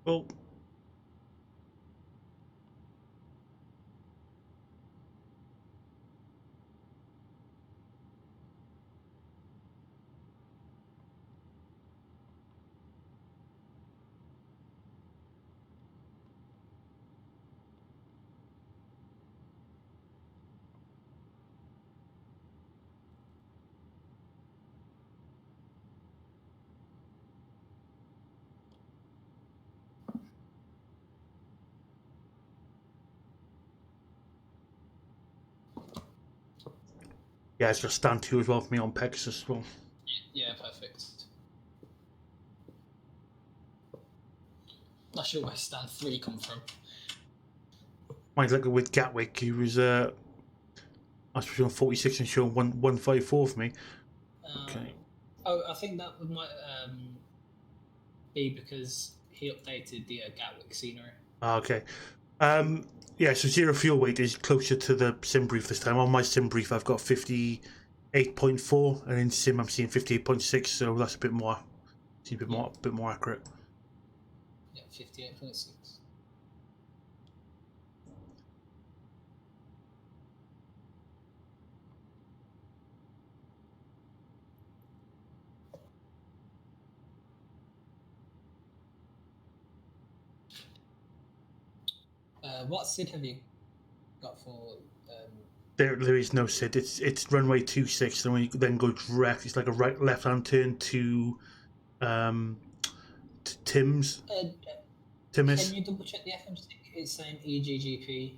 Well, yeah, it's just stand 2 as well for me on Pegasus as well. Yeah, perfect. Not sure where stand 3 come from. Mine's like with Gatwick, he was I was on 46 and showing 154 for me. Okay. Oh, I think that might be because he updated the Gatwick scenery. Okay. Yeah, so zero fuel weight is closer to the Simbrief this time. On my Simbrief, I've got 58.4, and in Sim, I'm seeing 58.6. So that's a bit more, seems a bit more accurate. Yeah, 58.6. What SID have you got for? There is no SID. It's runway 26, and when you then go direct, it's like a left hand turn to Tim's. Timis. Can you double check the FM stick? It's saying EGGP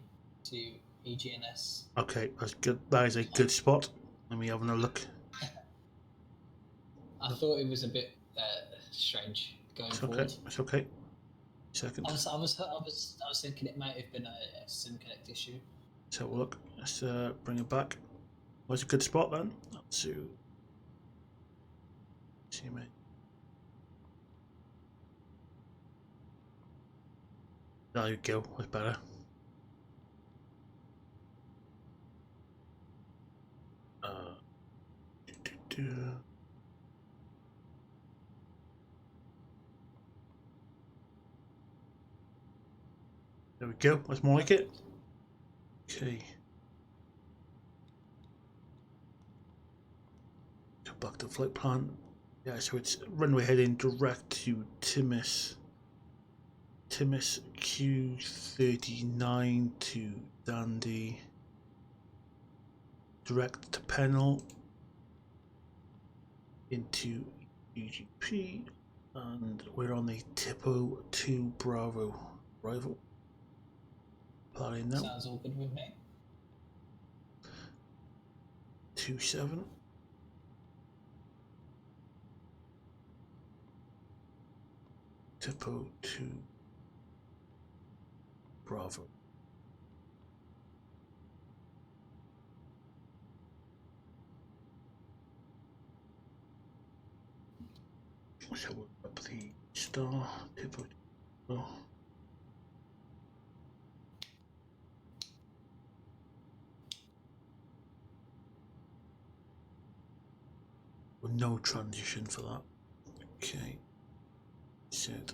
to EGNS. Okay, that's good. That is a good spot. Let me have a look. I thought it was a bit strange going forward. It's okay. Second. I was thinking it might have been a SIM connect issue. Let's have a look. Let's bring it back. What's a good spot then? Let's see, mate. There you go. That's better. There we go. That's more like it. Okay. Go back to flight plan. Yeah, so it's runway heading direct to Timis Q39 to Dandy. Direct to Pennell. Into UGP. And we're on the Tipo 2 Bravo arrival. Planning now. Sounds all good with me. 27. Tipo 2 Bravo. So we'll up the star Tipo 2. No transition for that. Okay. Set.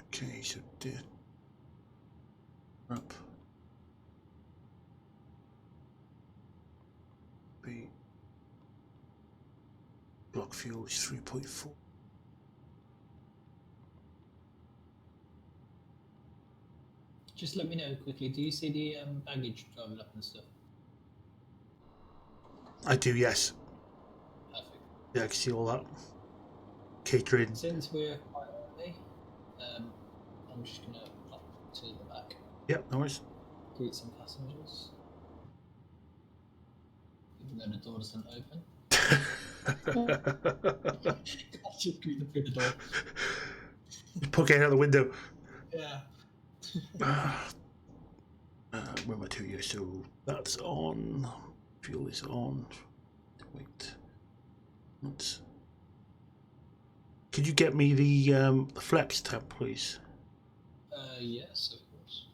Okay, so did up B block fuel is 3.4. Just let me know quickly. Do you see the baggage driving up and stuff? I do, yes. Perfect. Yeah, I can see all that. Catering. Since we're quite early, I'm just gonna pop to the back. Yep, no worries. Greet some passengers. Even though the door doesn't open. I'll just greet them through the door. Poking out the window. Yeah. Where am I to here? So that's on. Fuel is on. Wait. Let's. Could you get me the flex tab, please? Yes, of course.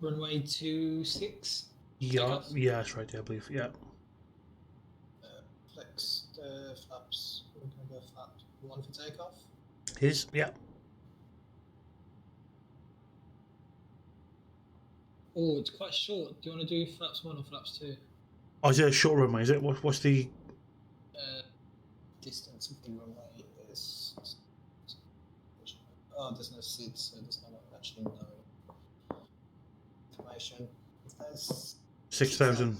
runway 26. Yeah, yeah, that's right. Yeah, I believe. Yeah. Flex the flaps. We're going to go flap 1 for takeoff. His, yeah. Oh, it's quite short. Do you want to do flaps 1 or flaps 2? Oh, is it a short runway? Is it? What's the distance of the runway is? Oh, there's no SID, so there's actually no information. There's 6,000.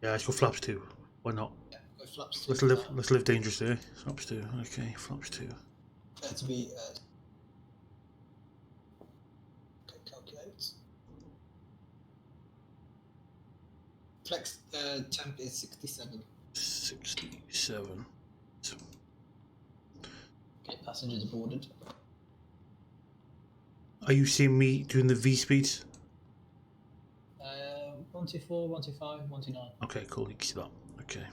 Yeah, let's go flaps 2. Why not? Yeah, go flaps 2. Let's live dangerously. Flaps 2. Okay, flaps 2. To be okay, calculate. Flex temp is 67. 67. Okay, passengers boarded. Are you seeing me doing the V speeds? 124, 125, 129. Okay, cool. You can see that. Okay.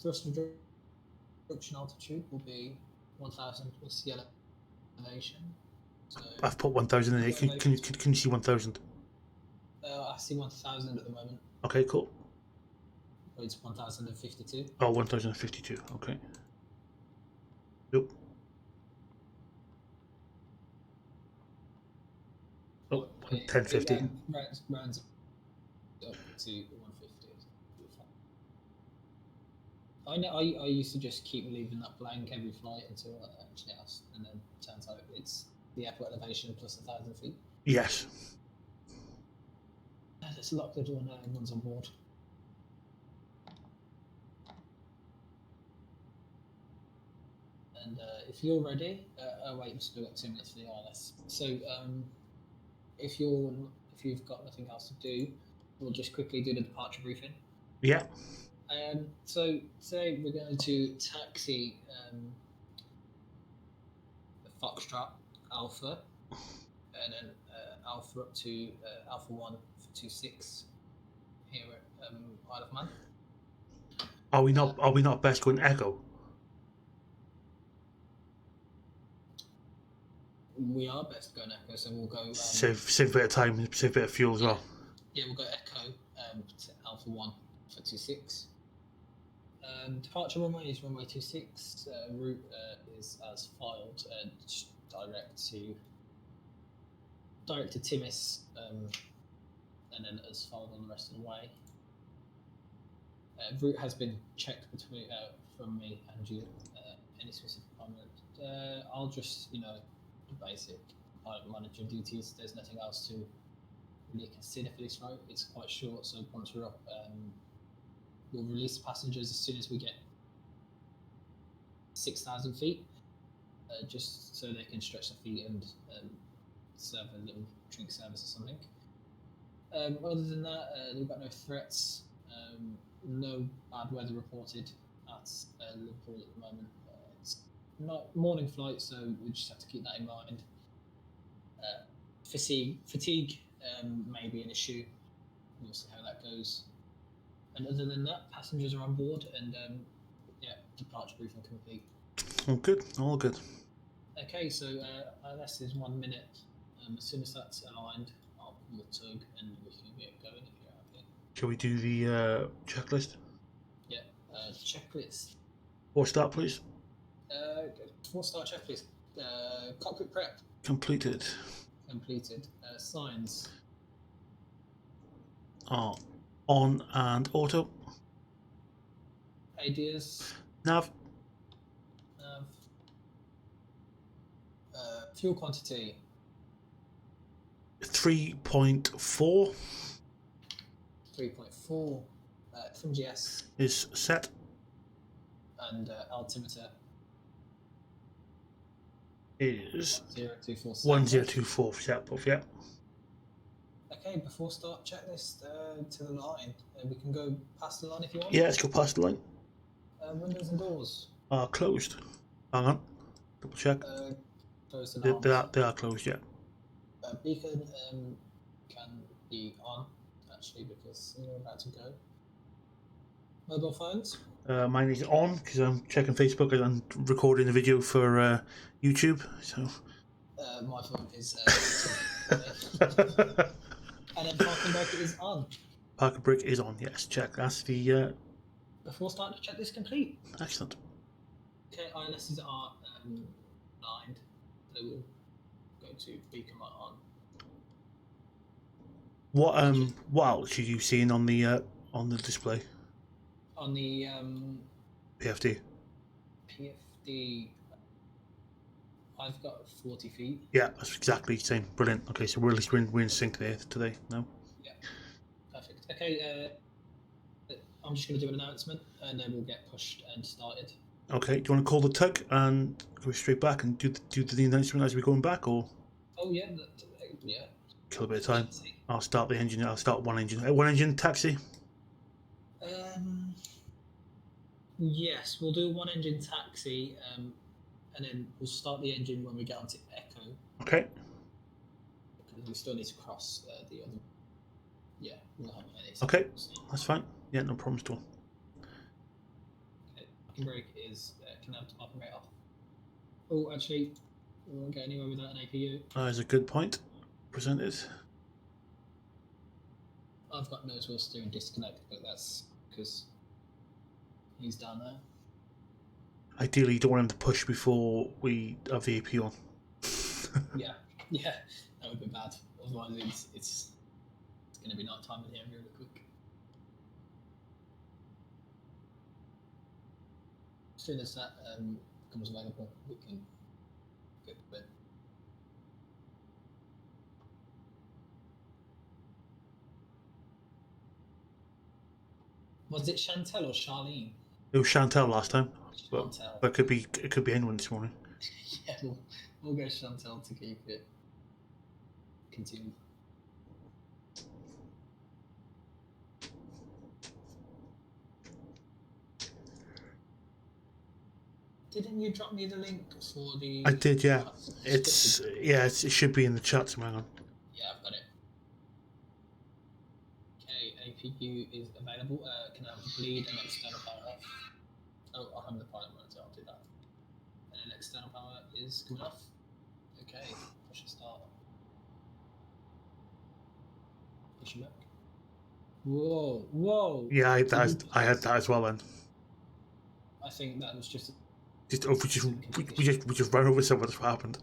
Thrust reduction altitude will be 1,000 plus the elevation. So I've put 1,000 in here. Can you see 1,000? I see 1,000 at the moment. Okay, cool. It's 1,052. Oh, 1,052. Okay. Nope. Oh, 1050. Rounds up to 150. I know. I used to just keep leaving that blank every flight until I actually asked, and then turns out it's the airport elevation plus 1,000 feet. Yes. Let's lock the door now. Everyone's on board. And if you're ready, oh wait, we've still got 2 minutes for the ILS. So if you've got nothing else to do, we'll just quickly do the departure briefing. Yeah. So today we're going to taxi Foxtrot Alpha, and then Alpha up to Alpha 1 for 26 here at Isle of Man. Are we not best going Echo? We are best going Echo, so we'll go save a bit of time, save a bit of fuel as well. Yeah, we'll go Echo to Alpha 1 for 26. Departure runway is runway 26. Route is as filed, direct to Timis, and then as filed on the rest of the way. Route has been checked between from me and you. Any specific comment? I'll just the basic pilot manager duties. There's nothing else to really consider for this flight. It's quite short, so once we're up, we'll release passengers as soon as we get 6,000 feet, just so they can stretch their feet and serve a little drink service or something. Other than that, we've got no threats, no bad weather reported at Liverpool at the moment. It's not morning flight, so we just have to keep that in mind. Fatigue may be an issue. We'll see how that goes. And other than that, passengers are on board, and departure briefing complete. All good, all good. Okay, so ILS is 1 minute. As soon as that's aligned, I'll pull the tug and we can get going if you're happy. Shall we do the checklist? Yeah, checklist. 4-star, please. 4-star checklist. Cockpit prep. Completed. Completed. Signs. On and auto. Ideas. Nav. Fuel quantity. 3.4. 3.4. FMGS. Is set. And altimeter. Is 1024. 1024. Set off, yeah. Okay, before start checklist to the line. We can go past the line if you want. Yeah, let's go past the line. Windows and doors. Are closed. Hang on. Double check. Closed They are closed, yeah. Beacon can be on, actually, because we're about to go. Mobile phones? Mine is on because I'm checking Facebook and I'm recording the video for YouTube. So My phone is. And then parking brake is on. Parking brake is on. Yes, check. That's the. Before starting to check this complete. Excellent. Okay, ILSs are aligned. They will go to beacon light on. What else are you seeing on the display? On the PFD. PFD, I've got 40 feet. Yeah, that's exactly the same. Brilliant. Okay, so we're at least we're in sync there today. No. Yeah. Perfect. Okay. I'm just going to do an announcement, and then we'll get pushed and started. Okay. Do you want to call the tug and go straight back and do the announcement as we're going back, or? Oh yeah. Yeah. Kill a bit of time. I'll start the engine. I'll start one engine. One engine taxi. Yes, we'll do a one engine taxi, and then we'll start the engine when we get onto Echo. Okay. Because we still need to cross the other. Yeah, we'll have any. Okay, that's fine. Yeah, no problems at all. Okay, parking brake is. Can I have the parking brake off? Oh, actually, we won't get anywhere without an APU. That is a good point presented. I've got nose wheel steering disconnect, but that's because he's down there. Ideally, you don't want him to push before we have the AP on. Yeah, that would be bad. Otherwise, it's going to be night time in here really quick. As soon as that becomes available, we can get to it. Was it Chantel or Charlene? It was Chantel last time, Chantel. but it could be anyone this morning. Yeah, we'll go Chantel to keep it continued. Didn't you drop me the link for the? I did, yeah. It should be in the chat somewhere. Hang on. Yeah, I've got it. Okay, APU is available. Can I have the bleed and external power off? Oh, I'll have the pilot monitor. I'll do that. And then external power is coming off. Okay, push and start. Push it back. Whoa! Yeah, I had that as well then. I think that was just. We just ran over someone. That's what happened.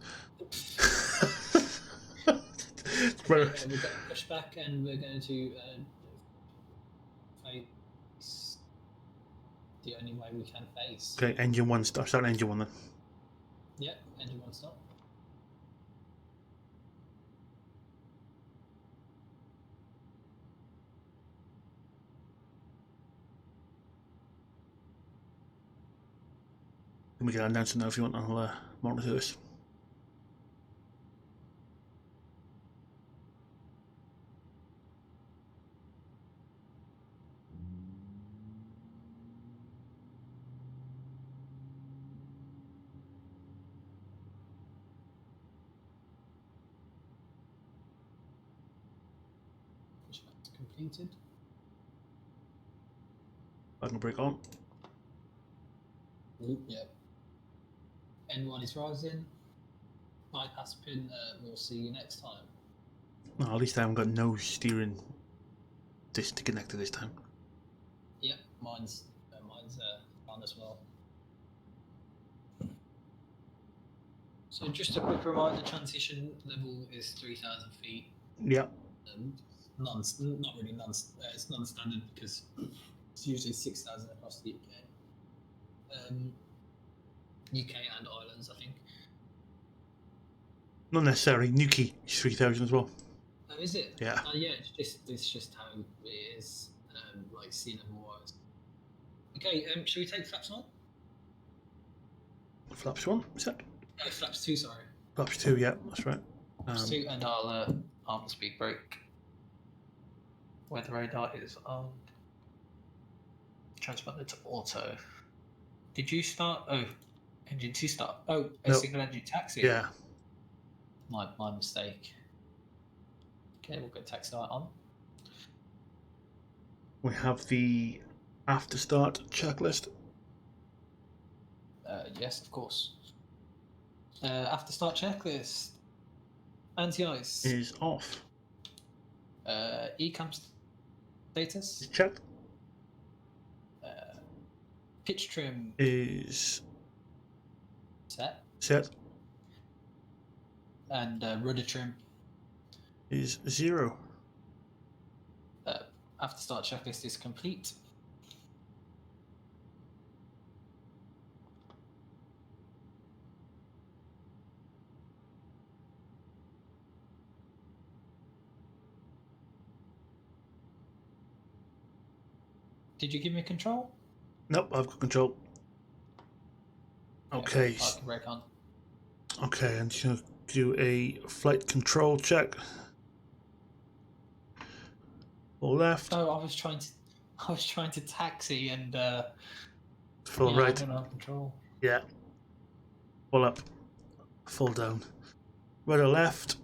We're going to push back, and we're going to face the only way we can face. Okay, engine one. Start engine one then. Yep, engine one stop. We can announce it now if you want. I'll monitor this. Pushback's completed. Parking brake on. Yep. N1 is Ryzen. Bypass pin. We'll see you next time. Well, at least I haven't got no steering disc to connect to this time. Yep, mine's on as well. So just a quick reminder: transition level is 3,000 feet. Yeah. It's non-standard because it's usually 6,000 across the UK. UK and islands, I think. Not necessarily. Nuki is 3,000 as well. Oh, is it? Yeah. Yeah. It's just how it is. Like sea level wise. Okay. Should we take flaps on? Flaps 1, is that? Flaps 2. Sorry. Flaps 2. Yeah, that's right. Flaps 2, and I'll arm the speed brake. Weather radar is on. Transponder to auto. Did you start? Oh, engine 2 start. Oh, a single engine taxi. Yeah. My mistake. Okay, we'll get taxi light on. We have the after start checklist. Yes, of course. After start checklist. Anti-ice. is off. Ecam status. Is checked. Pitch trim Is set. set. And rudder trim Is 0. After start checklist is complete. Did you give me control? Nope, I've got control. Okay. Parking brake on. Okay, I'm just going to do a flight control check. Full left. Oh, I was trying to taxi and Full right. I don't have control. Yeah. Full up. Full down. Rudder left.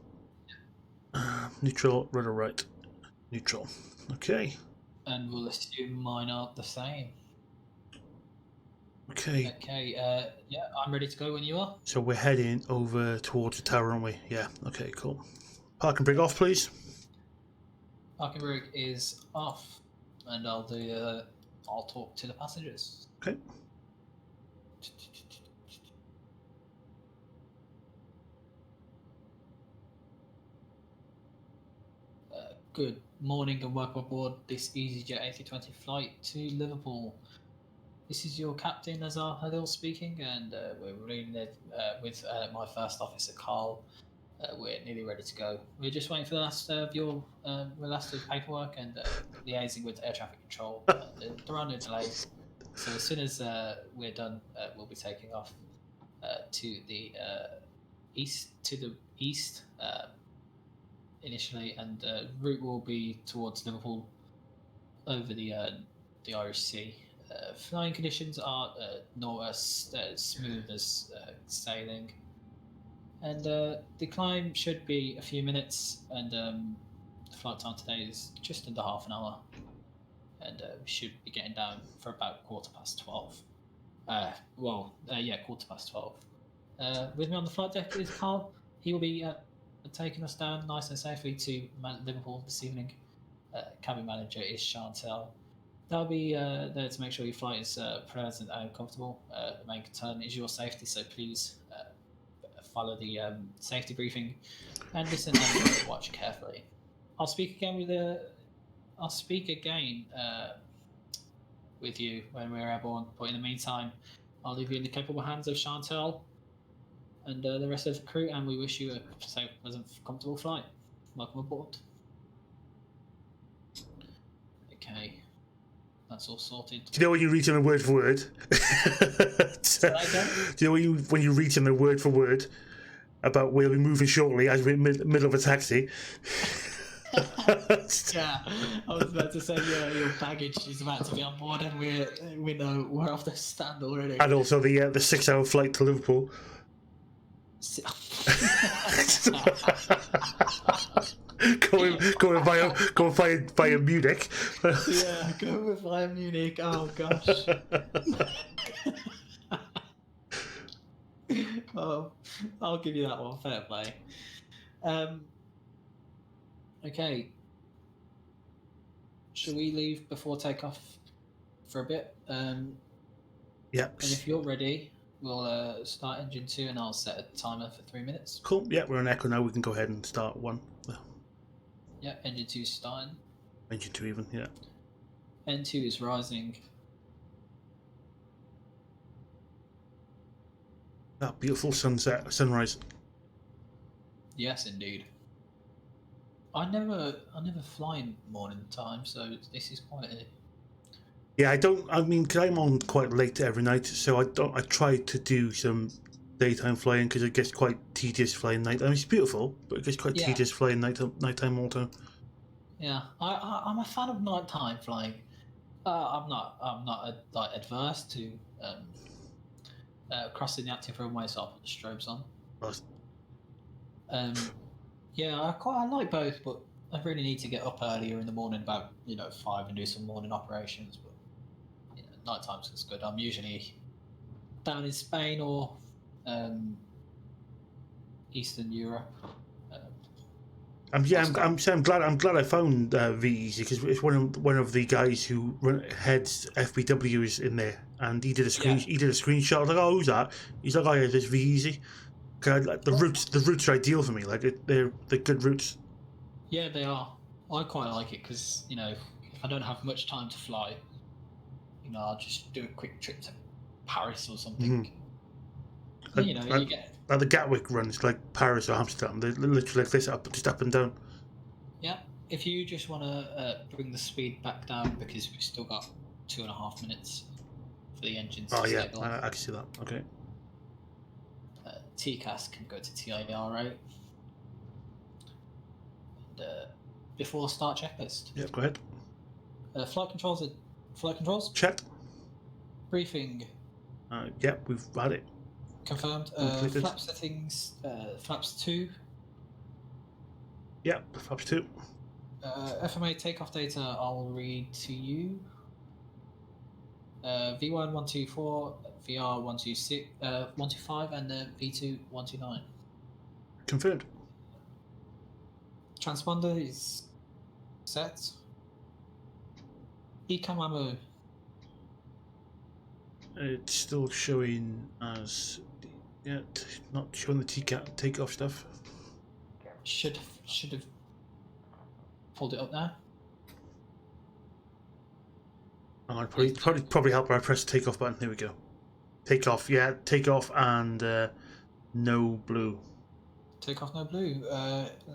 Neutral. Rudder right. Neutral. Okay. And we'll assume mine are the same. Okay. Okay, yeah, I'm ready to go when you are. So we're heading over towards the tower, aren't we? Yeah. Okay, cool. Parking brake off, please. Parking brake is off, and I'll talk to the passengers. Okay. Good morning and welcome aboard this EasyJet A320 flight to Liverpool. This is your captain, Azhal speaking, and we're running with my first officer, Carl. We're nearly ready to go. We're just waiting for the last of your last of paperwork and liaising with air traffic control. There are no delays, so as soon as we're done, we'll be taking off to the east initially, and route will be towards Liverpool over the Irish Sea. Flying conditions are not as smooth as sailing, and the climb should be a few minutes, and the flight time today is just under half an hour, and we should be getting down for about 12:15. Yeah, 12:15. With me on the flight deck is Carl. He will be taking us down nice and safely to Liverpool this evening. Cabin manager is Chantel. They'll be there to make sure your flight is pleasant and comfortable. The main concern is your safety, so please follow the safety briefing and listen and watch carefully. I'll speak again with you when we're airborne. But in the meantime, I'll leave you in the capable hands of Chantel and the rest of the crew, and we wish you a safe, pleasant, comfortable flight. Welcome aboard. Okay. That's all sorted. Do you know when you read them word for word? Do you know when you read them word for word about we'll be moving shortly as we're in the middle of a taxi? Yeah, I was about to say your baggage is about to be on board, and we know we're off the stand already. And also the 6-hour flight to Liverpool. Going via Munich. Yeah, go via Munich. Oh gosh. Oh, I'll give you that one. Fair play. Okay. Shall we leave before takeoff for a bit? Yep. And if you're ready, we'll start engine 2, and I'll set a timer for 3 minutes. Cool. Yeah, we're on Echo now. We can go ahead and start 1. Yeah, engine 2 is starting. Engine 2 even, yeah. N2 is rising. That beautiful sunrise. Yes, indeed. I never fly in morning time, so this is quite a... Yeah, I mean, cause I'm on quite late every night, so I try to do some daytime flying because it gets quite tedious flying night. I mean, it's beautiful, but it gets quite tedious flying nighttime all the time. Yeah, I'm a fan of nighttime flying. I'm not like adverse to crossing the active runway, so I'll put the strobes on. Yeah, I like both, but I really need to get up earlier in the morning, about 5, and do some morning operations. But nighttime's is good. I'm usually down in Spain or Eastern Europe, I'm glad I found vEZY, because it's one of the guys who heads FBWs in there, and he did a screenshot. I was like, oh, who's that? He's like, oh yeah, this vEZY. Like the routes are ideal for me. Like they're good routes. Yeah, they are. I quite like it because if I don't have much time to fly, I'll just do a quick trip to Paris or something. You get like the Gatwick runs, like Paris or Amsterdam. They're literally like this, just up and down. Yeah, if you just want to bring the speed back down because we've still got 2.5 minutes for the engines to stabilize. I can see that. Okay. TCAS can go to TIR8. And, before start checklist. Yeah, go ahead. Flight controls. Check. Briefing. Yep, we've had it. Confirmed. Flap settings. Flaps 2. Yep, flaps 2. FMA takeoff data, I'll read to you. V1 124, VR 126, 125, and V2 129. Confirmed. Transponder is set. Ecam ammo. It's still showing as not showing the takeoff stuff. Should have pulled it up now. Oh, I'd probably help where I press the takeoff button. There we go. Takeoff, yeah, takeoff and no blue. Takeoff, no blue.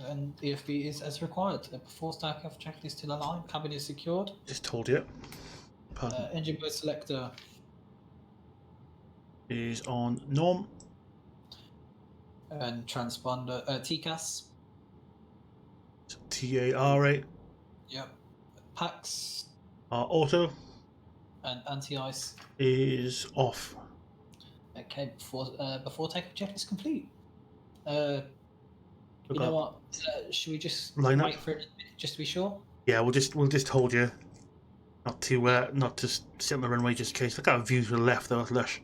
And EFB is as required. Before takeoff, checklist still aligned. Cabin is secured. Just told you. Engine mode selector is on norm. And transponder TCAS. TAR8. Yep. Packs. Auto. And anti-ice is off. Okay, before takeoff checklist complete. You know what? Should we just wait for it just to be sure? Yeah, we'll just hold you. Not to sit on the runway just in case. Look at our view to the left though, that's lush.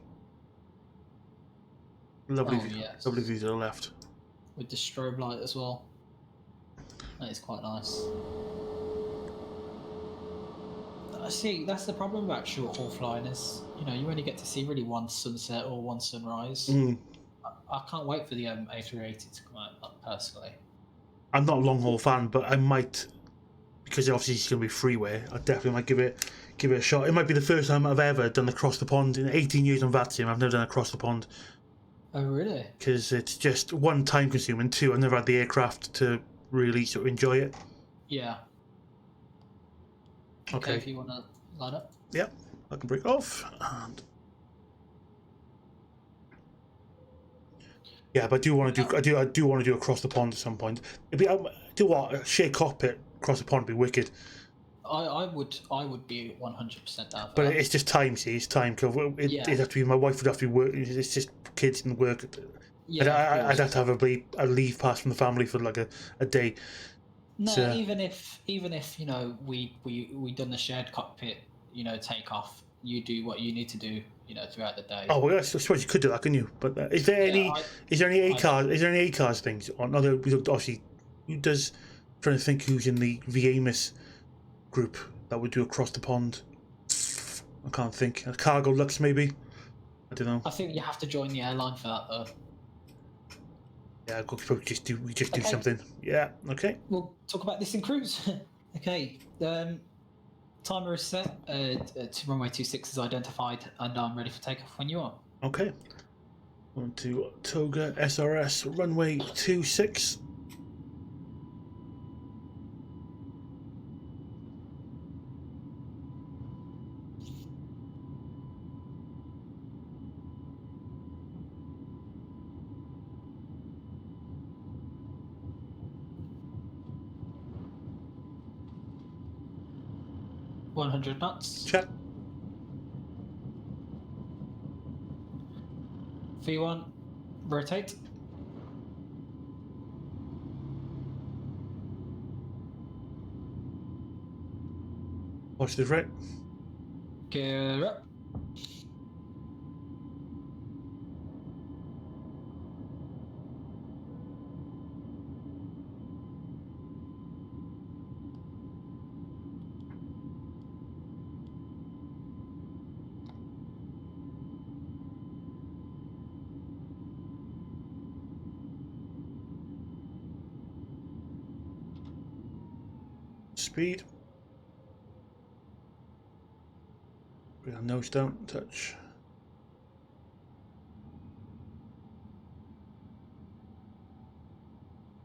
Lovely view to the left. With the strobe light as well. That is quite nice. See, that's the problem about short haul flying is, you only get to see really one sunset or one sunrise. I can't wait for the A380 to come out personally. I'm not a long haul fan, but I might, because obviously it's going to be freeway. I definitely might give it a shot. It might be the first time I've ever done across the pond. In 18 years on VATSIM, I've never done across the pond. Oh really? Because it's just one, time consuming, two, I've never had the aircraft to really sort of enjoy it. Yeah. Okay, if you want to line up. Yep, I can break off. And yeah, but I do want to do across the pond at some point. A shared cockpit across the pond would be wicked. I would be 100% down. But it's just time. See, it's time. Cause it'd have to be. My wife would have to be working. It's just kids and work. Yeah, I'd have to have a leave pass from the family for like a day. No, so, even if we done the shared cockpit, takeoff, you do what you need to do, throughout the day. Oh well, I suppose you could do that, couldn't you? But is there any ACARS things on other? Obviously, who does? I'm trying to think who's in the VAMIS group that would do across the pond. I can't think. Cargo Lux maybe. I don't know. I think you have to join the airline for that though. Yeah, we just do something. Yeah, okay. We'll talk about this in cruise. Okay. Timer is set. To runway 26 is identified, and I'm ready for takeoff when you are. Okay. On to Toga SRS runway 26. $100 knots. Check. V1, rotate. Positive right. Gear up. speed. Bring our nose down, touch.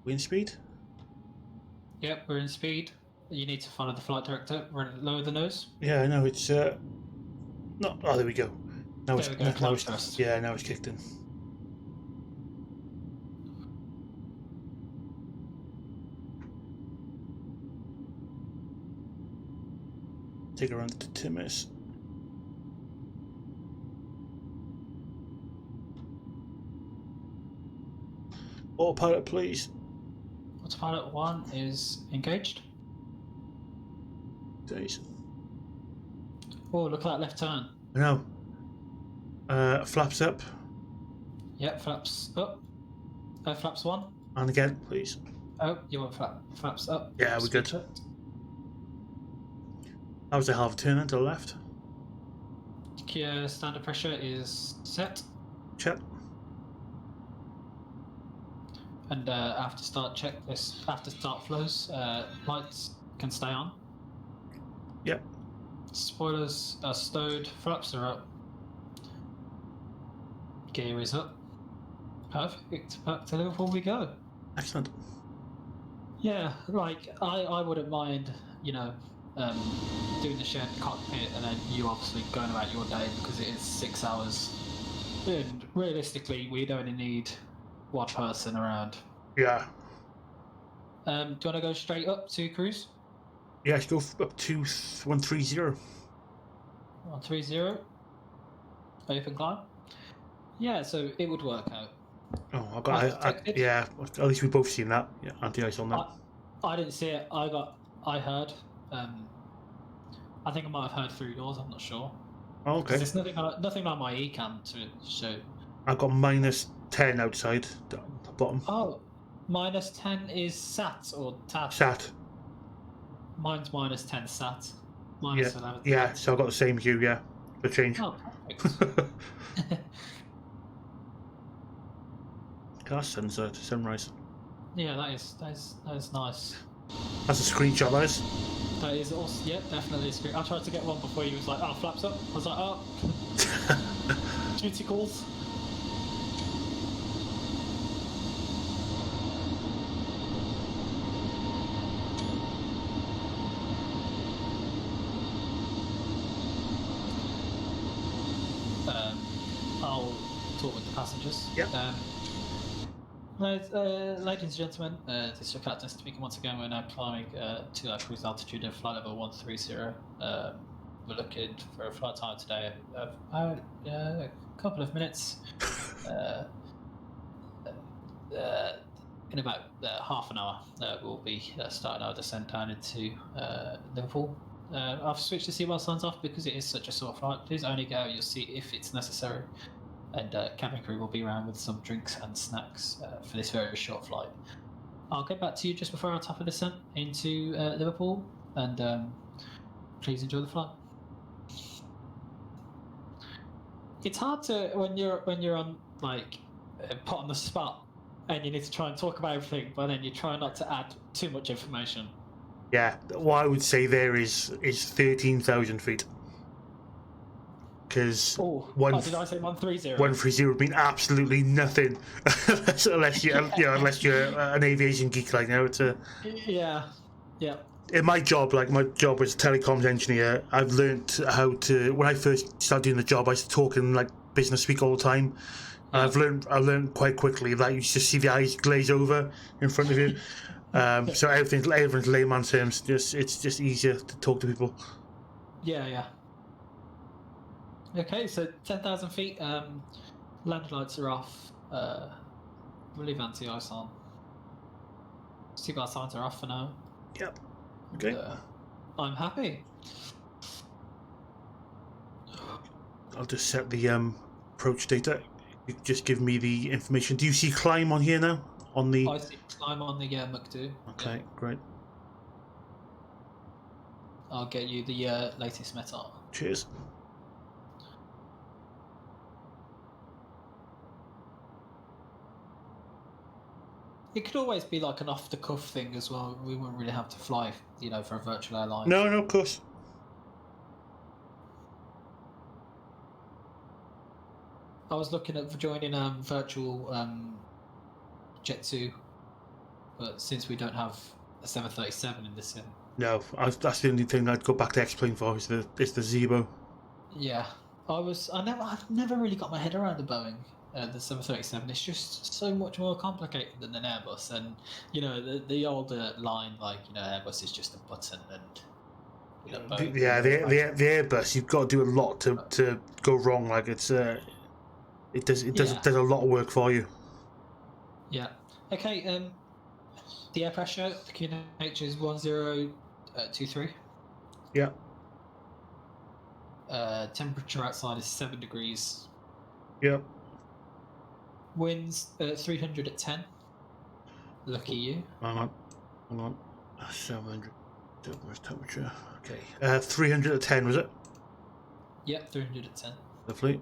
Wind speed? Yep, we're in speed. You need to follow the flight director, lower the nose. Yeah, I know, it's no, oh, there we go. Now There we go, now it's first. yeah, now it's kicked in. Take her around to Timmins. Autopilot, please. Autopilot 1 is engaged. Days. Oh, look at that left turn. I know. Flaps up. Yep, flaps up. Flaps 1. And again, please. Oh, you want flaps up? Yeah, we're good. Checked. That was a half turn then to the left. Standard pressure is set. Check. And after start flows, lights can stay on. Yep. Spoilers are stowed, flaps are up. Gear is up. Perfect. Back to Liverpool we go. Excellent. Yeah, like I wouldn't mind, doing the shared cockpit and then you obviously going about your day because it is 6 hours. And realistically, we'd only need one person around. Yeah. Do you want to go straight up to cruise? Yeah, let's go up to 130. 130. Open climb. Yeah, so it would work out. Oh, yeah. At least we both seen that. Yeah, anti-ice on that. I didn't see it. I heard. I think I might have heard through yours. I'm not sure. Oh, okay. There's nothing on my eCam to show. I've got -10 outside the bottom. Oh, -10 is sat or tat? Sat. Mine's -10 sat. -11. Yeah, so I've got the same as you, yeah. The change. Oh, perfect. That's sunrise. Yeah, that is nice. That's a screenshot, that is. That is awesome. Yeah, definitely a screen. I tried to get one before he was like, "Oh, flaps up." I was like, "Oh, duty calls." I'll talk with the passengers. Yep. Ladies and gentlemen, this is your captain speaking once again. We're now climbing to our cruise altitude of flight level 130. We're looking for a flight time today of about a couple of minutes. In about half an hour, we'll be starting our descent down into Liverpool. I've switched the seatbelt signs off because it is such a sore flight. Please only get out your seat if it's necessary. And cabin crew will be around with some drinks and snacks for this very short flight. I'll get back to you just before our top of descent into Liverpool, and please enjoy the flight. It's hard to when you're on put on the spot, and you need to try and talk about everything, but then you try not to add too much information. Yeah, what I would say there is 13,000 feet. Because did I say 130? 130 would mean absolutely nothing unless you're an aviation geek like now. It's yeah. In my job, was a telecoms engineer, I've learnt how to. When I first started doing the job, I was talking business speak all the time. Yeah. I learned quite quickly that you just see the eyes glaze over in front of you. So everything's layman terms. It's just easier to talk to people. Yeah. Okay, so 10,000 feet. Landing lights are off. We'll leave anti-ice on. Seatbelt signs are off for now. Yep. Okay. I'm happy. I'll just set the approach data. You just give me the information. Do you see climb on here now? I see climb on the Mach 2. Okay, great. I'll get you the latest metal. Cheers. It could always be like an off-the-cuff thing as well. We wouldn't really have to fly, you know, for a virtual airline. No, of course. I was looking at joining virtual Jet2, but since we don't have a 737 in the sim. No, that's the only thing I'd go back to X-Plane for is the Zebo. Yeah, I've never really got my head around the Boeing, the 737. It's just so much more complicated than an Airbus, and you know the older line, like you know Airbus is just a button, and you know, Boeing, the Airbus, you've got to do a lot to go wrong. Like it does a lot of work for you. Yeah. Okay. The air pressure, the QNH is 1023. Yeah. Temperature outside is 7 degrees. Yeah. Winds 300 at 10. Lucky you. Hang on. 700. Where's temperature? Okay. 300 at 10 was it? Yep, 300 at 10. Lovely.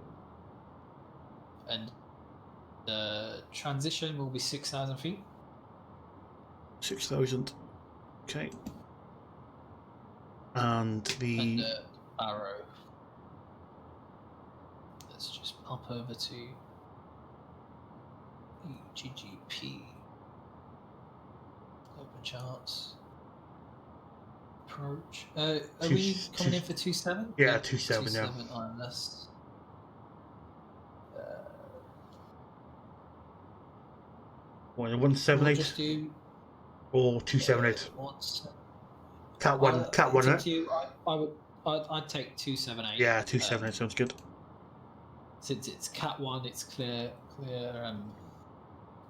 And the transition will be 6,000 feet. 6,000. Okay. And the arrow. Let's just pop over to GGP. Open charts. Approach. Are we coming in for 2.7? Yeah, 2.7. Yeah. 2.7 on this. What, 178 Just do or 278? Cat one, I'd take 2.78. Yeah, 2.78 sounds good. Since it's Cat 1, it's clear.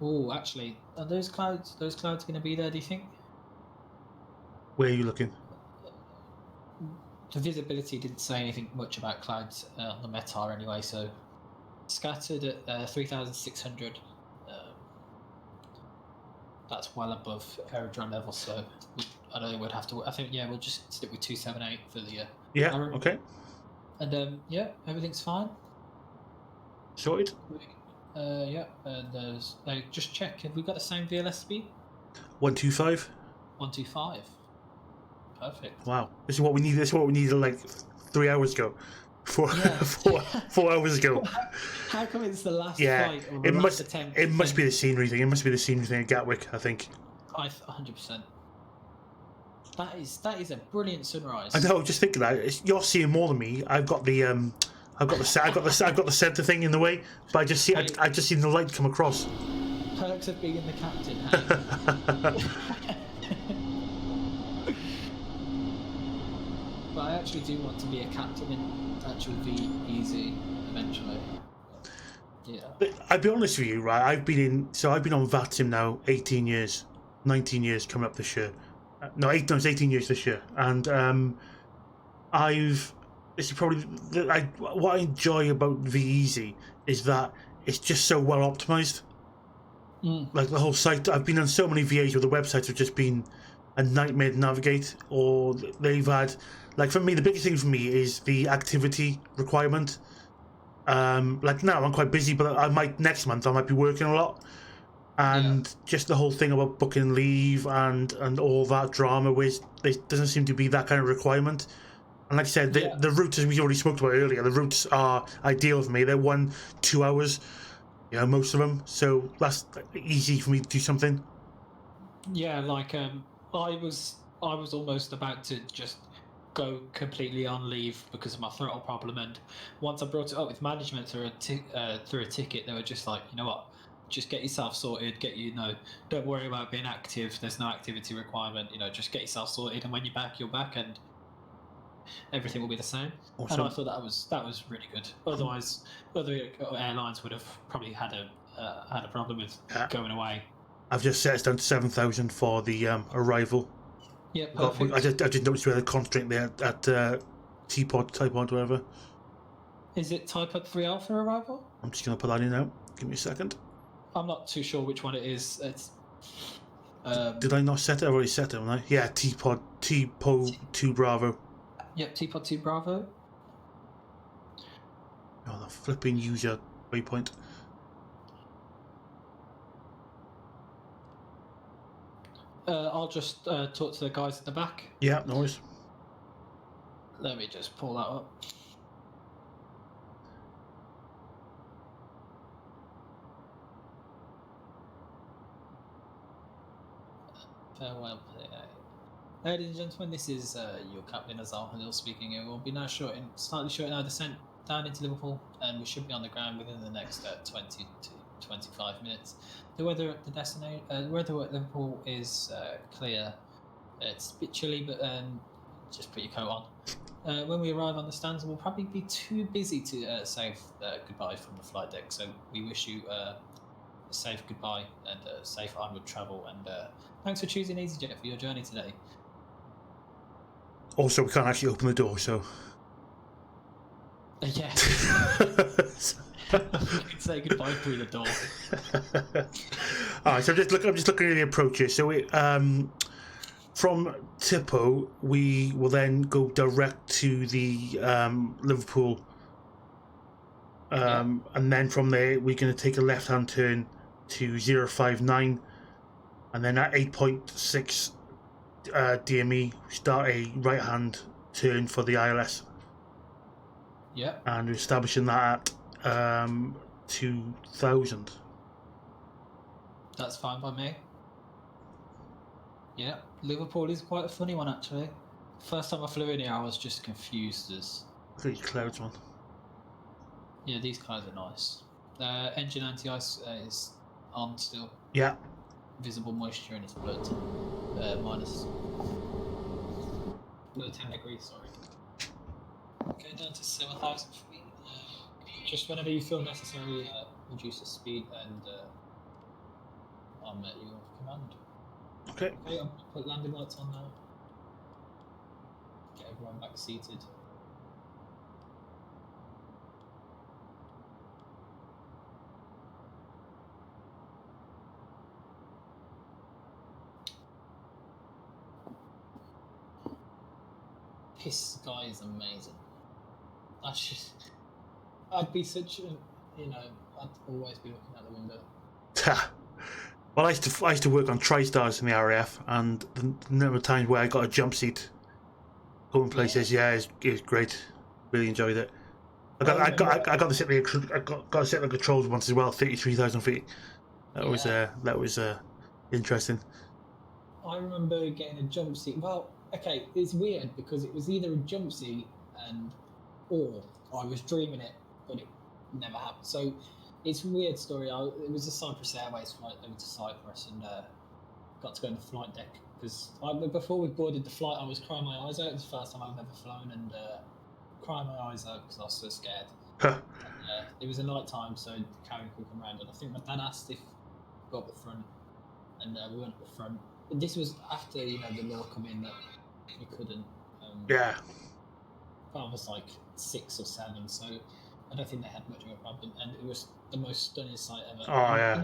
Oh, actually, are those clouds going to be there? Do you think? Where are you looking? The visibility didn't say anything much about clouds on the METAR anyway. So scattered at 3,600. That's well above aerodrome level, so I don't think we'd have to. I think we'll just stick with 2.78 for the. Yeah. arrow. Okay. And everything's fine. Sorted. Yeah, and just check. Have we got the same VLS speed? 125. 125. Perfect. Wow. This is what we need. This is what we needed like 3 hours ago. 4 hours ago. How come it's the last flight? Or the last attempt? It must be the scenery thing. It must be the scenery thing at Gatwick, I think. 100%. That is a brilliant sunrise. I know. Just think of that. You're seeing more than me. I've got the center thing in the way, but I just seen the light come across. Perks of being the captain. Hey? But I actually do want to be a captain in actual vEZY eventually. Yeah. I'll be honest with you, right? I've been on VATSIM now 18 years, 19 years coming up this year. It's 18 years this year, and this is probably what I enjoy about vEZY is that it's just so well optimized. Like the whole site, I've been on so many VAs where the websites have just been a nightmare to navigate, or they've had, like for me, the biggest thing for me is the activity requirement. Like now I'm quite busy, but next month I might be working a lot, and just the whole thing about booking leave and all that drama, which there doesn't seem to be that kind of requirement. And like I said, the routes, as we already spoke about earlier, the routes are ideal for me. They're 1-2 hours, most of them, so that's easy for me to do something. Yeah, like I was almost about to just go completely on leave because of my throttle problem, and once I brought it up with management through a ticket, they were just like, you know what, just get yourself sorted, don't worry about being active, there's no activity requirement, just get yourself sorted, and when you're back, and everything will be the same. Awesome. And I thought that was really good. Otherwise, other airlines would have probably had a problem with going away. I've just set it down to 7,000 for the arrival. Yeah, perfect. I just noticed we had a constraint there at Typod, whatever. Is it Typod 3 Alpha arrival? I'm just going to put that in now. Give me a second. I'm not too sure which one it is. It's. Did I not set it? I've already set it, haven't I? Yeah, Typod 2 Bravo. Yep, Typod 2 Bravo. Oh, the flipping user waypoint. I'll just talk to the guys at the back. Yeah, no worries. Let me just pull that up. Farewell. Ladies and gentlemen, this is your captain Azhal speaking. It will be now slightly short in our descent down into Liverpool, and we should be on the ground within the next 20 to 25 minutes. The weather at the weather at Liverpool is clear. It's a bit chilly, but just put your coat on. When we arrive on the stands, we'll probably be too busy to say goodbye from the flight deck. So we wish you a safe goodbye and safe onward travel. And thanks for choosing EasyJet for your journey today. Also, we can't actually open the door, so. Yeah. You can say goodbye through the door. All right, so I'm just looking at the approaches. So we, from Tipo, we will then go direct to the Liverpool, and then from there we're going to take a left-hand turn to 059, and then at 8.6 DME start a right-hand turn for the ILS. Yeah. And we're establishing that at 2000. That's fine by me. Yeah, Liverpool is quite a funny one actually. First time I flew in here, I was just confused as. These clouds, one. Yeah, these clouds are nice. Engine anti-ice is on still. Yeah. Visible moisture in its blood. Minus 10 degrees, sorry. Going down to 7,000 feet. Just whenever you feel necessary, reduce the speed and I'm at your command. Okay. Okay, I'll put landing lights on now. Get everyone back seated. This sky is amazing. I'd be such a, I'd always be looking out the window. Well, I used to work on TriStars in the RAF, and the number of times where I got a jump seat going places, it was great. Really enjoyed it. I got to sit there. I got to sit on the controls once as well. 33,000 feet. That was interesting. I remember getting a jump seat. Well, okay, it's weird because it was either a jump seat or I was dreaming it, but it never happened. So it's a weird story. It was a Cyprus Airways flight over to Cyprus, and got to go on the flight deck because before we boarded the flight, I was crying my eyes out. It was the first time I've ever flown, and crying my eyes out because I was so scared. It was a night time, so the carrier could come around, and I think my dad asked if we got up the front, and we went up the front. This was after the law come in that we couldn't. Yeah. I was like 6 or 7, so I don't think they had much of a problem, and it was the most stunning sight ever. Oh yeah.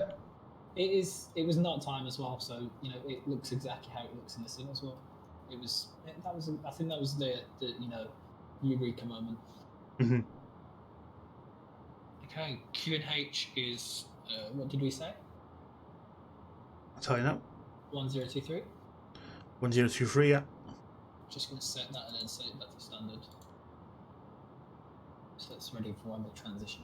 It was night time as well, so it looks exactly how it looks in the scene as well. I think that was the eureka moment. Mhm. Okay, QNH is what did we say? I'll tell you now. 1023. 1023, yeah. Just going to set that and then set it back to standard. So it's ready for one more transition.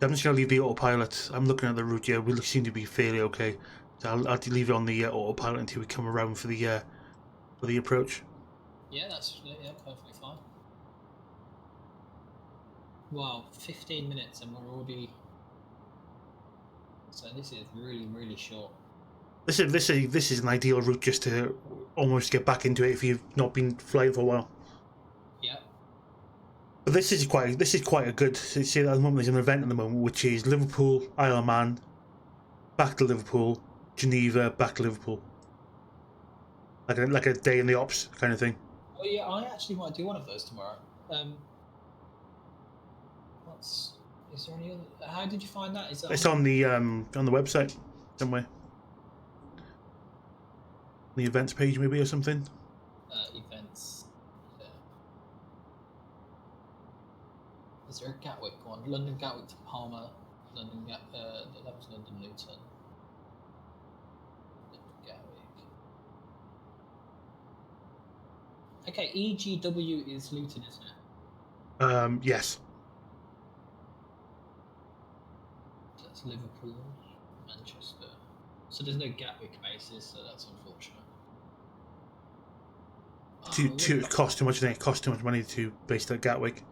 I'm just going to leave the autopilot. I'm looking at the route here. We seem to be fairly okay. So I'll leave it on the autopilot until we come around for the approach. Yeah, that's perfectly fine. Wow, 15 minutes and we're already. So this is really, really short. This is an ideal route just to almost get back into it if you've not been flying for a while. Yeah. But this is quite a good. See, at the moment there's an event at the moment which is Liverpool, Isle of Man, back to Liverpool, Geneva, back to Liverpool. Like a day in the ops kind of thing. Oh yeah, I actually might do one of those tomorrow. Is there any other? How did you find that? It's on the website somewhere. The events page maybe or something. Events. Yeah. Is there a Gatwick one? London Gatwick to Palma. That was London Luton. Okay, EGW is Luton, isn't it? Yes. That's Liverpool, Manchester. So there's no Gatwick bases, so that's unfortunate. It costs too much. It costs too much money to base at Gatwick.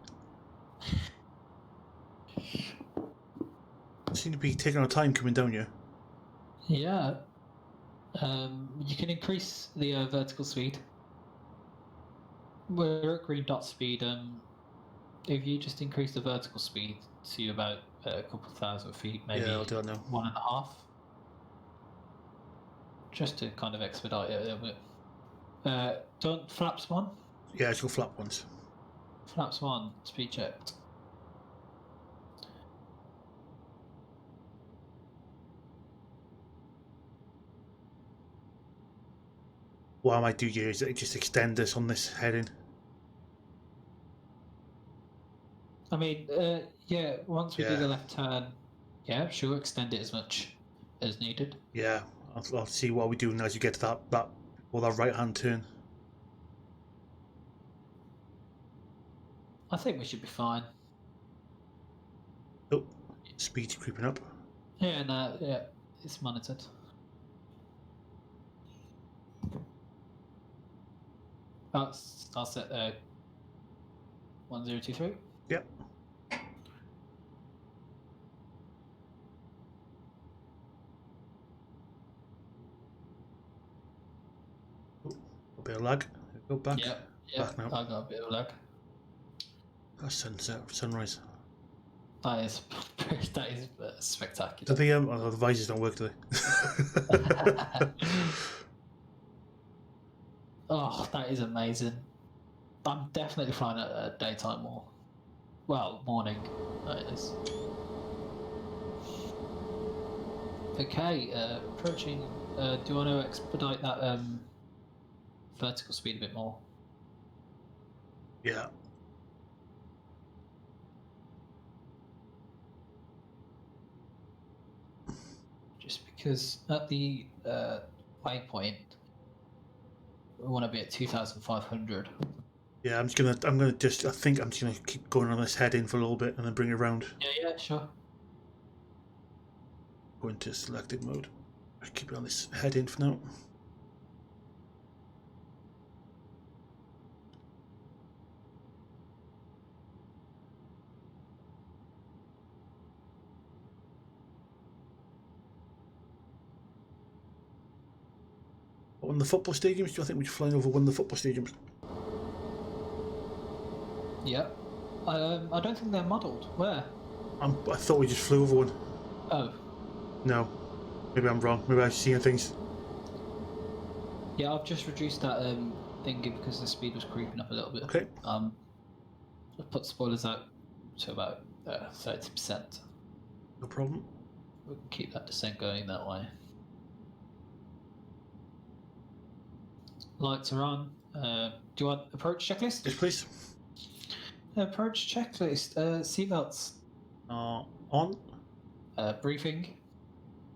Seem to be taking our time coming down here. Yeah. You can increase the vertical speed. We're at green dot speed. If you just increase the vertical speed to about a couple thousand feet, maybe Yeah, I'll do that now. 1.5, just to kind of expedite it a little bit. Don't flaps 1. Yeah, let's go flap ones. Flaps 1, speed checked. What I might do here is just extend this on this heading. I mean, yeah, once we do Yeah. the left turn, yeah, sure, extend it as much as needed. Yeah, I'll see what we do as you get to that right hand turn. I think we should be fine. Oh, speed's creeping up. Yeah, no, yeah, it's monitored. I'll set 1023. Yep. Oh, a bit of lag. Go back. Yeah, Back now. I got a bit of lag. That's sunset, sunrise. That is spectacular. Do they the visors don't work, do they? Oh, that is amazing. I'm definitely flying at daytime more. Well, morning, that is. Okay, approaching. Do you want to expedite that vertical speed a bit more? Yeah. Just because at the waypoint, we want to be at 2,500. Yeah, I think I'm just gonna keep going on this heading for a little bit and then bring it around. Yeah, sure. Go into selected mode. I'll keep it on this heading for now. On the football stadiums, do I think we're flying over one of the football stadiums? Yeah. I don't think they're modelled. Where? I thought we just flew over one. Oh. No. Maybe I'm wrong. Maybe I've seen things. Yeah, I've just reduced that thingy because the speed was creeping up a little bit. Okay. I've put spoilers out to about 30%. No problem. We can keep that descent going that way. Lights are on. Do you want approach checklist? Yes, please. Approach checklist. Seatbelts. On. Briefing.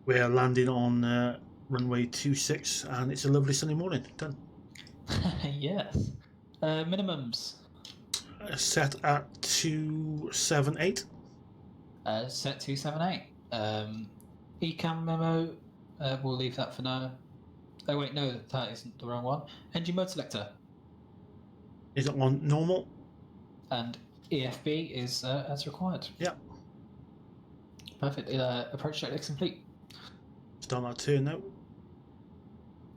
We're landing on runway 26 and it's a lovely sunny morning. Done. Yes. Minimums. Set at 278. Set 278. Ecam memo. We'll leave that for now. Oh wait, no, that isn't the wrong one. Engine mode selector. Is it on normal? And EFB is as required. Yep. Perfect. Approach checklist complete. Start that turn now.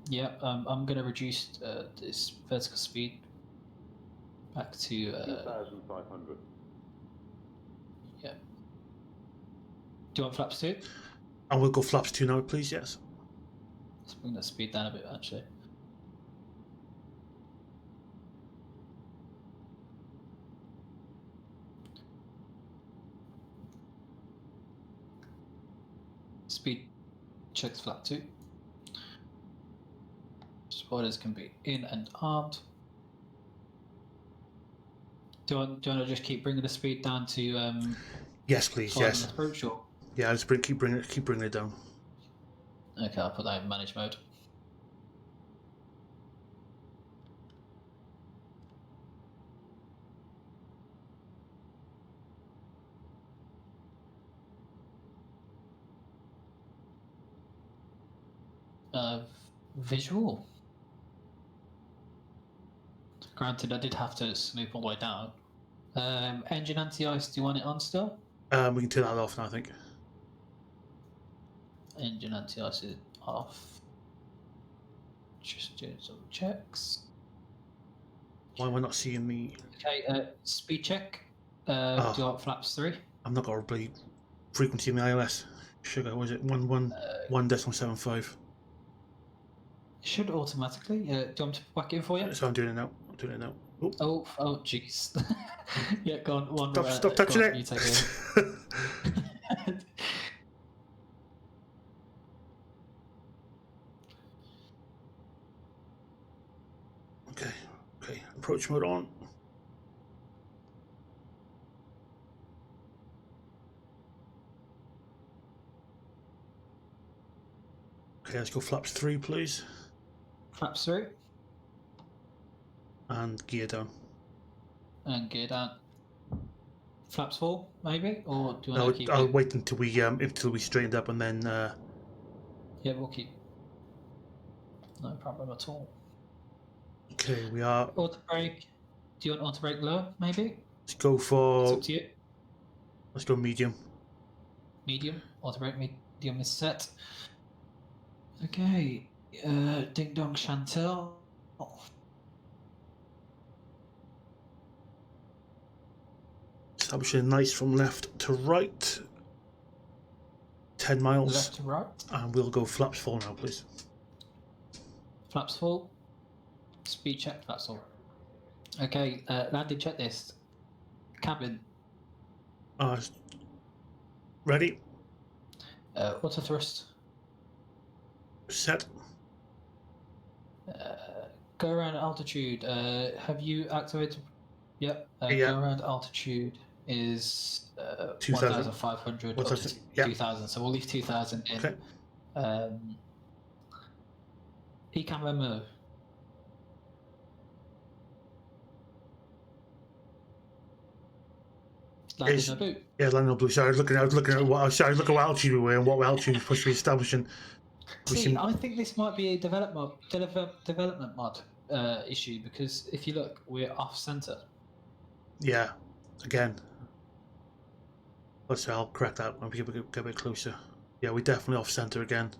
Yeah, I'm going to reduce this vertical speed back to 2,500. Yeah. Do you want flaps 2? And we'll go flaps 2 now, please. Yes. Let's bring that speed down a bit, actually. Speed checks flap 2. Spoilers can be in and armed. Do you want to just keep bringing the speed down to? Yes, please. Yes. Approach, or? Yeah, I'll just keep bringing it down. Okay, I'll put that in manage mode. Visual. Granted, I did have to snoop all the way down. Engine anti-ice, do you want it on still? We can turn that off now, I think. Engine anti-ice is off. Just doing some checks. Why am I not seeing the... Okay, speed check. Do you want flaps 3? I've not got a bloody frequency in the iOS. Sugar, was it 1.75? It should automatically. Do you want me to whack it in for you? So I'm doing it now. Oh, jeez. Yeah, go on. Stop touching it. You take it. Okay. Approach mode on. Okay, let's go flaps 3, please. Flaps 3. And gear down. And gear down. Flaps 4, maybe? Or do you want to keep I'll it? wait until we straightened up and then... Yeah, we'll keep. No problem at all. Okay, we are... Auto brake. Do you want auto brake lower, maybe? Let's go for... It's up to you. Let's go medium. Medium. Auto brake medium is set. Okay. Ding dong Chantel. Establishing nice from left to right. 10 miles. Left to right. And we'll go flaps 4 now, please. Flaps full. Speed check, flaps full. Okay, landing checklist. Cabin. Ready? Auto thrust. Set. Go around altitude. Have you activated? Yep. Yeah. Go around altitude is 2,000. 1,500 What's up to that? Yeah. 2,000. So we'll leave 2,000 in. Okay. E-camera move. Landing a boot. Yeah, landing on blue. Sorry, I was looking at what altitude we were and what altitude we're supposed to be establishing. See, I think this might be a development mod issue, because if you look, we're off center. Yeah, again. Let's say I'll correct that when we get a bit closer. Yeah, we're definitely off center again.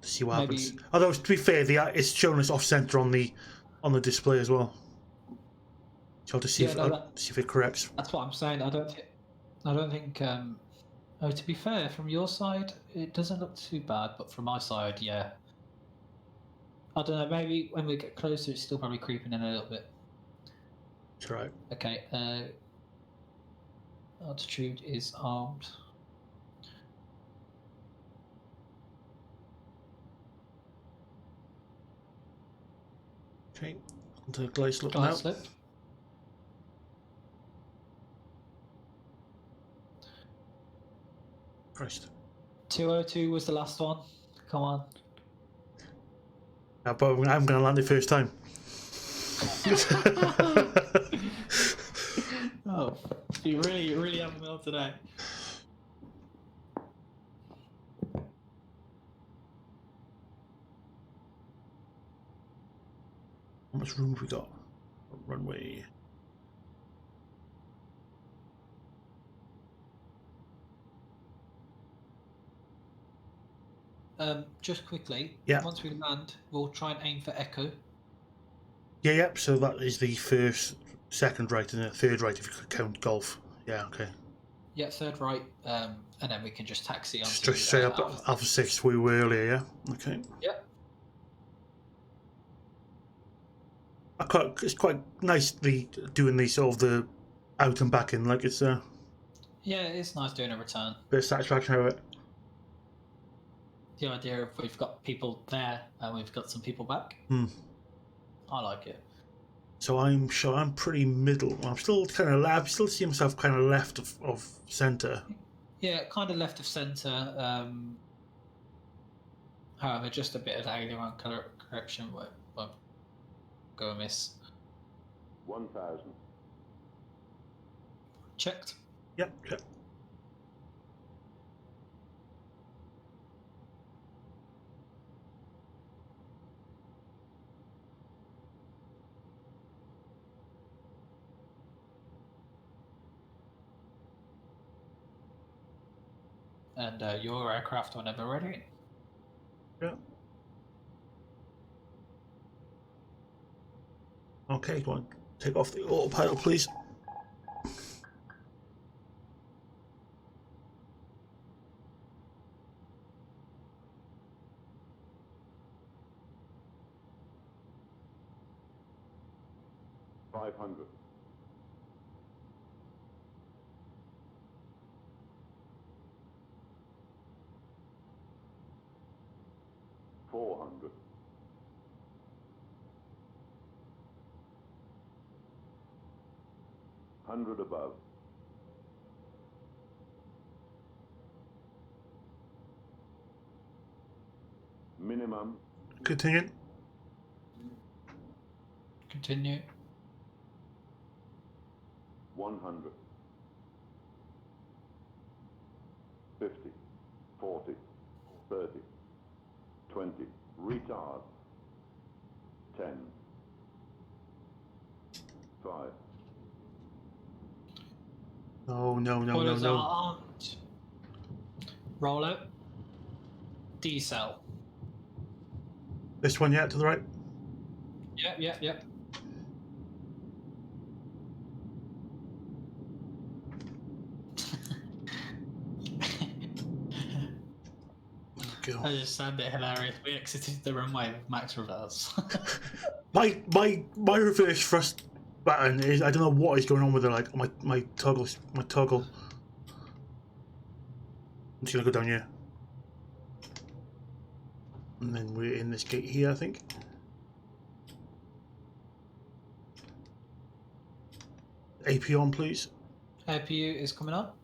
To see what happens. Although to be fair, it's showing us off center on the display as well. So I'll just see if it corrects. That's what I'm saying. I don't think. Oh, to be fair, from your side, it doesn't look too bad, but from my side, yeah. I don't know. Maybe when we get closer, it's still probably creeping in a little bit. That's right. Okay. Altitude is armed. Okay. Onto the glide slope now. Glide slope. Christ. 202 was the last one. Come on. But I'm going to land it first time. Oh, you really have me on today. How much room have we got? Runway. Just quickly, yeah. Once we land, we'll try and aim for echo. Yeah, yep. So that is the second right, and the third right if you could count golf. Yeah, okay. Yeah, third right, and then we can just taxi on. Straight up Alpha 6 we were earlier, yeah? Okay. Yep. It's quite nice doing the sort of the out and back in, like it's Yeah, it's nice doing a return. Bit of satisfaction out of it. The idea of we've got people there and we've got some people back. I like it. So I'm sure I'm pretty middle. I'm still kind of I still see myself kind of left of centre. Yeah, kind of left of centre. However, just a bit of aileron correction won't go amiss. 1,000. Checked. Yep. and your aircraft whenever ready. Yeah. Okay, go on. Take off the autopilot, please. $500. $400. $100 above. Minimum. Continue. Continue. 100. 50. 40. 30. 20. Retard. 10. 5. No, no, no, no, Boilers no. are armed. Roll out. Decel. This one, yeah, to the right. Yep, yep, yep. Go. I just found it hilarious. We exited the runway with max reverse. My reverse thrust button is, I don't know what is going on with it. Like my toggle. I'm just gonna go down here, and then we're in this gate here, I think. AP on, please. APU is coming up.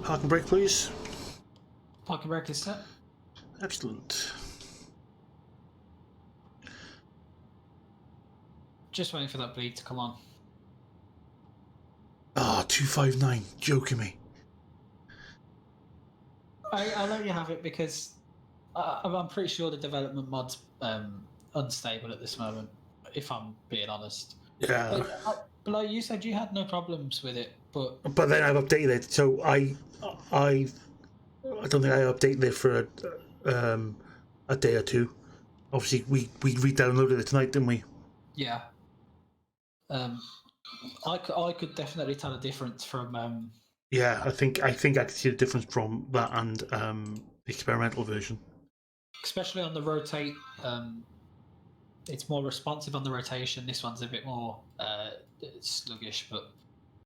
Parking brake, please. Parking brake is set. Excellent. Just waiting for that bleed to come on. Ah, 259. Joking me. I'll let you have it because I'm pretty sure the development mod's unstable at this moment, if I'm being honest. Yeah. But like you said, you had no problems with it, but then I've updated it, so I don't think I updated it for a day or two. Obviously, we re-downloaded it tonight, didn't we? yeah. I could definitely tell a difference from. Yeah, I think I could see the difference from that and the experimental version. Especially on the rotate, it's more responsive on the rotation. This one's a bit more sluggish, but